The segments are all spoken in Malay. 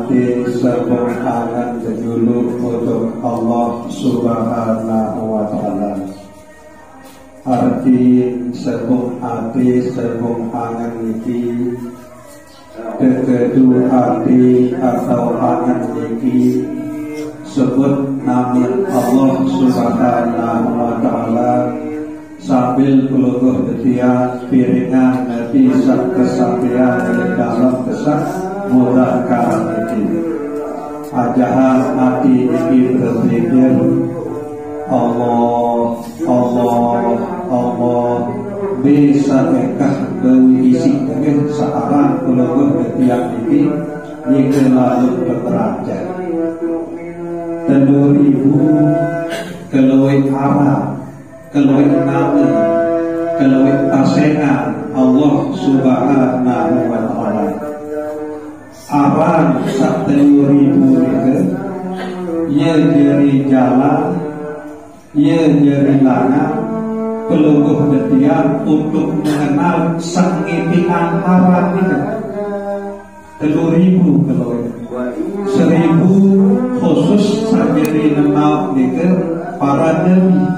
hati sepengangan dulu untuk Allah Subhanahu wa Ta'ala. Arti sepung hati sepengangan ini kekedu hati atau angan ini sebut nama Allah Subhanahu wa Ta'ala sambil peluluh detian piringan Nabi sak kesampaian dalam kesak mudah karam ini. Ajahan hati ini berpikir Allah bisa ekah berisi dengan searang peluluh detian ini jika lalu berderajat 3.000 keluih arah keluih nama keluih pasengan Allah Subhanahu wa Ta'ala. Arang 3.000 itu ia jadi jalan, ia jadi lanang peluluh detian untuk mengenal sangitian arang itu 3.000 keluih 1.000 khusus sajari nenau itu para nabi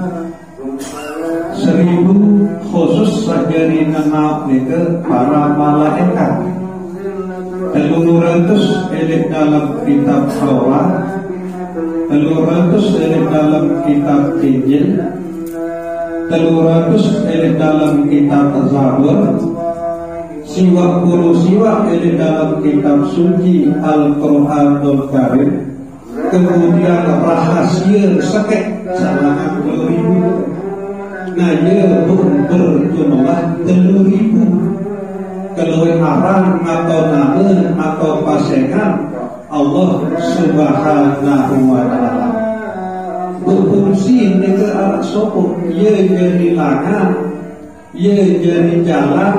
1.000 khusus sajari nenau itu para malaikat 300 elit dalam kitab Taurat 300 elit dalam kitab Injil 300 elit dalam kitab Zabur siwa puluh siwa elit dalam kitab suci Al-Quranul Karim kemudian rahasia sekek sangat 3.000 nah ia berjumlah 3.000 keluih arang atau nama atau pasengan Allah Subhanahu wa Ta'ala berfungsi ke arah sopuk ia jadi langan ia jadi jalan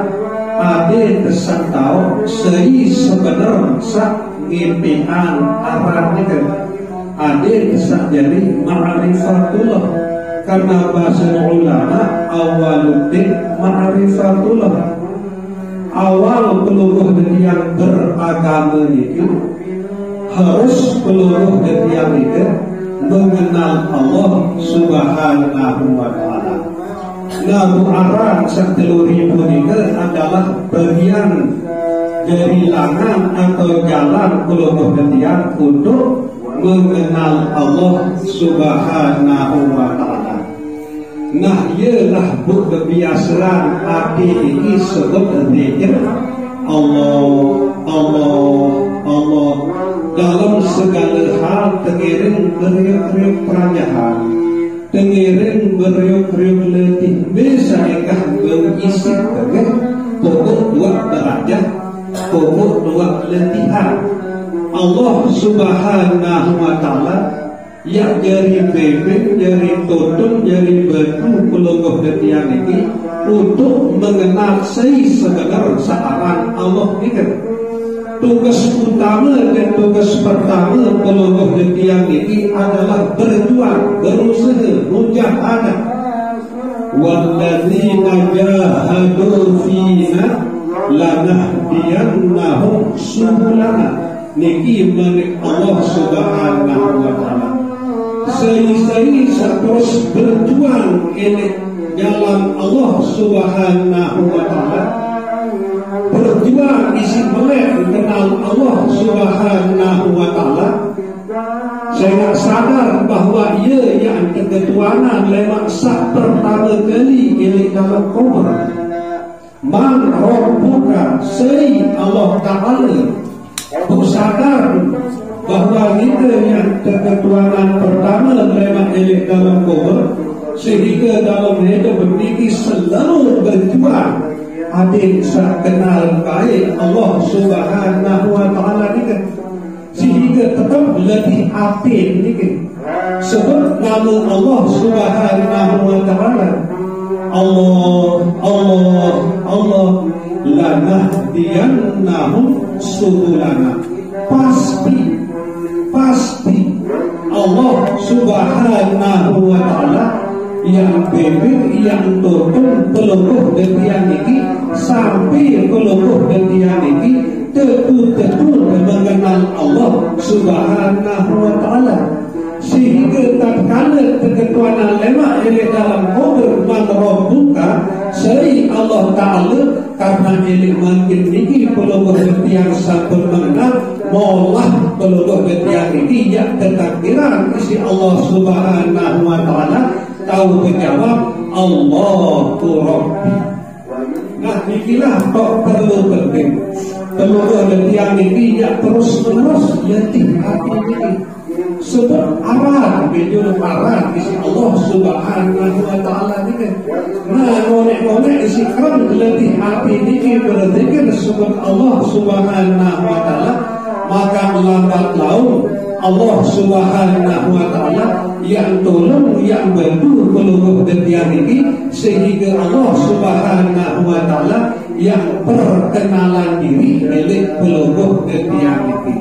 ada kesan tahu seri sebenar sak ngimpian arang itu ada kesan jadi ma'rifatullah karena bahasa ulama awaluddin ma'rifatullah awal peluluh yang beragama itu harus peluluh yang itu mengenal Allah Subhanahu wa Ta'ala. Nabu arang 3.000 itu adalah bagian dari langan atau jalan peluluh yang untuk mengenal Allah Subhanahu wa Ta'ala. Nah ialah kebiasaan hati ini sebut zikir Allah dalam segala hal tengiring beriuk-riuk peranjahan tengiring beriuk-riuk letih bisa ekah berisi pokok 2 derajat pokok 2 letihan Allah Subhanahu wa Ta'ala ya jari bebek, jari totong, jari batu peluluh detian ini untuk mengenal sebenar searang Allah ini. Tugas utama dan tugas pertama peluluh detian ini adalah berjuang, berusaha, mujahadah. Walladzina jahadu fina lanahdiyannahum subulana. Niki milik Allah Subhanahu wa Ta'ala. Saya terus berjuang ini dalam Allah Subhanahu wa Ta'ala. Berjuang isi melek kenal Allah Subhanahu wa Ta'ala. Saya sadar bahwa ia yang keketuanan lewat sak pertama kali ini dalam kubur. Man Rabbuka say Allah Ta'ala. Sadar bahwa kita yang keketuanan pertama lewat elit dalam kubur sehingga dalam hidup ini selalu berjuang adik saya kenal baik Allah Subhanahu wa Ta'ala ni sehingga tetap lebih atin ni sebab nama Allah Subhanahu wa Ta'ala Allah lanahdiyannahum subulana. Pasti Allah Subhanahu wa Ta'ala yang bebek, yang tutup peluluh detian ini sampai peluluh detian ini tetu mengenal Allah Subhanahu wa ta'ala. Sehingga tatkala keketuanan lemak elek dalam kubur man rabbuka seri Allah Ta'ala karena elek makin tinggi peluruh yang sampun mengenal maulah peluruh yang ini yang ketakdiran isi Allah Subhanahu wa ta'ala tahu menjawab Allahu Rabbi. Nah inilah kok perlu penting peluruh yang ini yang terus menerus letih hati ini sebab arah bejul arah isi Allah Subhanahu wa ta'ala ni kan. Nah monek-monek isi kan letih hati ni berzikir sebab Allah Subhanahu wa ta'ala maka lambat laun Allah Subhanahu wa ta'ala yang tolong yang bantu peluruh detian ini sehingga Allah Subhanahu wa ta'ala yang perkenalan diri milik peluruh detian ini.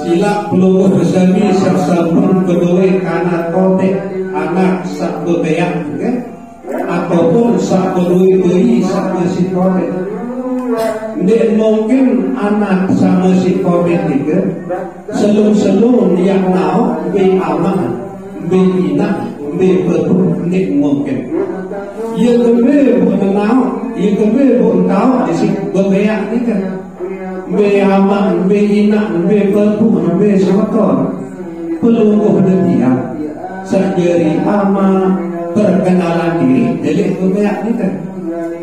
Sila peluruh bersami saksabun kedua anak kotek anak sak bebeak ataupun sak kedua bayi sama si kotek. Tidak mungkin anak sama si kotek juga selum-selum yang mau be aman be inak be betul tidak mungkin. Ia kebe bukan tahu, ia kebe bukan tahu si bebeak ni kan. Be aman, be inak, be perpu, be semakor peluruh dia sejari aman perkenalan diri delik kebeak ni kan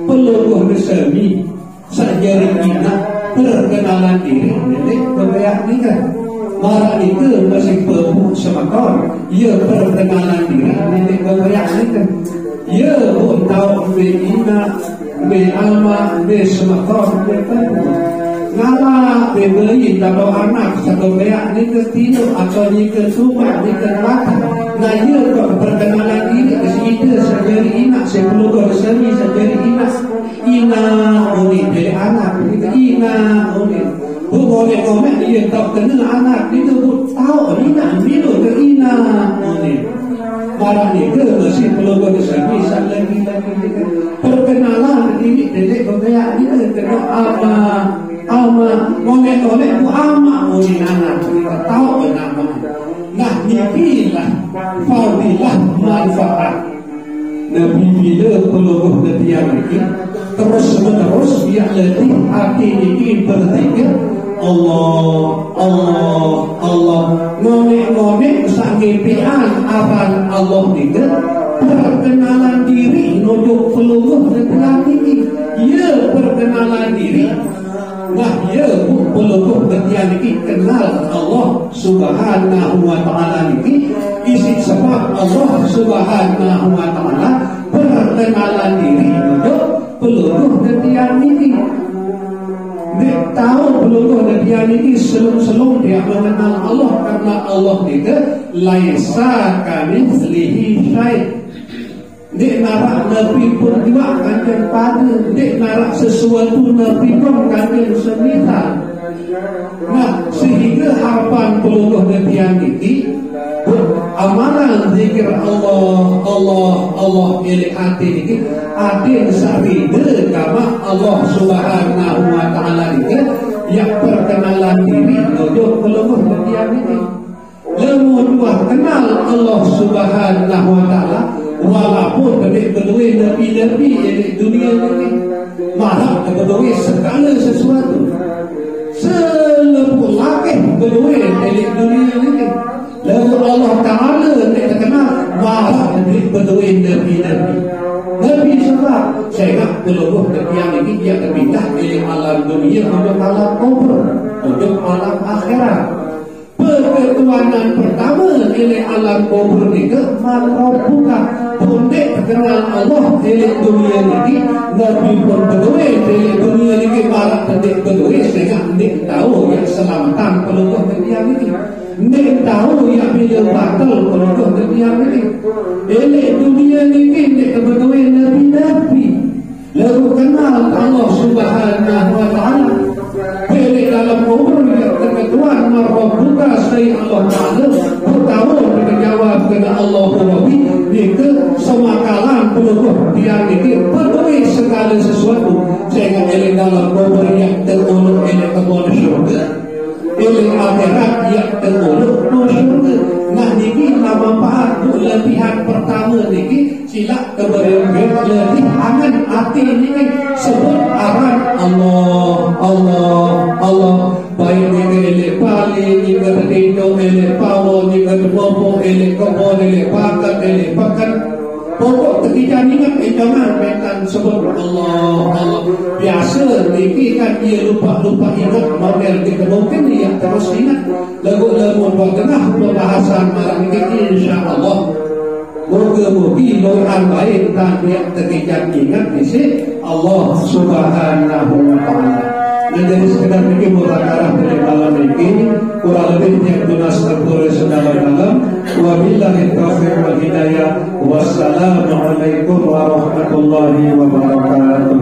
peluruh bersemi sejari inak perkenalan diri delik kebeak ni kan marah itu masih perpu semakor ia perkenalan diri delik kebeak ni kan ia pun tahu be inak, be aman, be semakor, be perpu ngala bebeli kalau anak satu beak ni ketinu atau ni kesumat ni kelakar nah ia kok perkenalan diri kita sejari inak sebelum bersemi sejari inak unik dari anak kita inak unik boleh komen dia tak kenal anak itu tahu inak minum ke inak unik marah ni ke masih belum bersemi lagi perkenalan diri dari beak ni kena ama oleh-oleh bu ama oleh anak kita tahu nama. Nah inilah fadilah manfaat Nabi bila peluruh detian ini terus menerus dia letih hati ini berzikir Allah Allah Allah ngonek-ngonek sangipian aran Allah ini perkenalan diri nunjuk peluruh detian ini ia perkenalan diri. Nah ya peluruh detian ini kenal Allah Subhanahu wa ta'ala ini isi sebab Allah Subhanahu wa ta'ala perkenalan diri untuk peluruh detian ini dia tahu peluruh detian ini selum dia mengenal Allah karena Allah itu laisa kamitslihi syai'. Dek narak Nabi pun juga kangen pada dek narak sesuatu Nabi pun kangen semisal. Nah sehingga harapan peluruh detian ini amalan zikir Allah Allah Allah milik hati ini adil sabida kama Allah Subhanahu wa ta'ala ini yang perkenalan diri untuk peluruh detian ini lemu dua kenal Allah Subhanahu wa ta'ala walaupun berdua Nabi-Nabi di dunia ini malah berdua segala sesuatu selepas lagi berdua di dunia ini lalu Allah Ta'ala tidak kenal malah berdua Nabi-Nabi Nabi sebab saya nak peluruh yang ini dia terpindah dari alam dunia untuk alam kubur untuk alam akhirat. Perketuanan pertama oleh alam kubur ini buka pundek kenal Allah oleh dunia ini Nabi pun berdua oleh dunia ini malah pendek berdua sehingga nek tahu yang selamatan peluruh detian ini nek tahu yang bila batal peluruh detian ini oleh dunia ini nek berdua Nabi-Nabi lalu kenal Allah Subhanahu wa ta'ala oleh dalam kubur yang keketuan marabbuka say Allah Ta'ala bertahu berjawab kepada Allah Rabbi itu semakalan peluruh dia ini peduli segala sesuatu sehingga oleh dalam kubur yang tertolong oleh kebun syurga oleh akhirat yang terurut no syurga. Nah niki nama pahat tu latihan pertama niki silap kepada latihan hati niki sebut aran Allah Allah Allah. Baik niki elek pali, niki tertidur elek pawo, niki terbobo elek kebon elek pakat elek pakat. Pokok ketika ingat jangan betan sebut Allah Allah. Biasa niki kan dia lupa ingat model kita mungkin dia terus ingat lagu-lagu berkenah pembahasan malam ini insya-Allah. Moga-moga doa baik dan dia ketika ingat isi Allah Subhanahu wa taala. Jadi sekedar bikin mudzakarah dari malam ini kurang lebih yang tunas tertulis dalam wabillahi taufiq wal hidayah. Wassalamualaikum warahmatullahi wabarakatuh.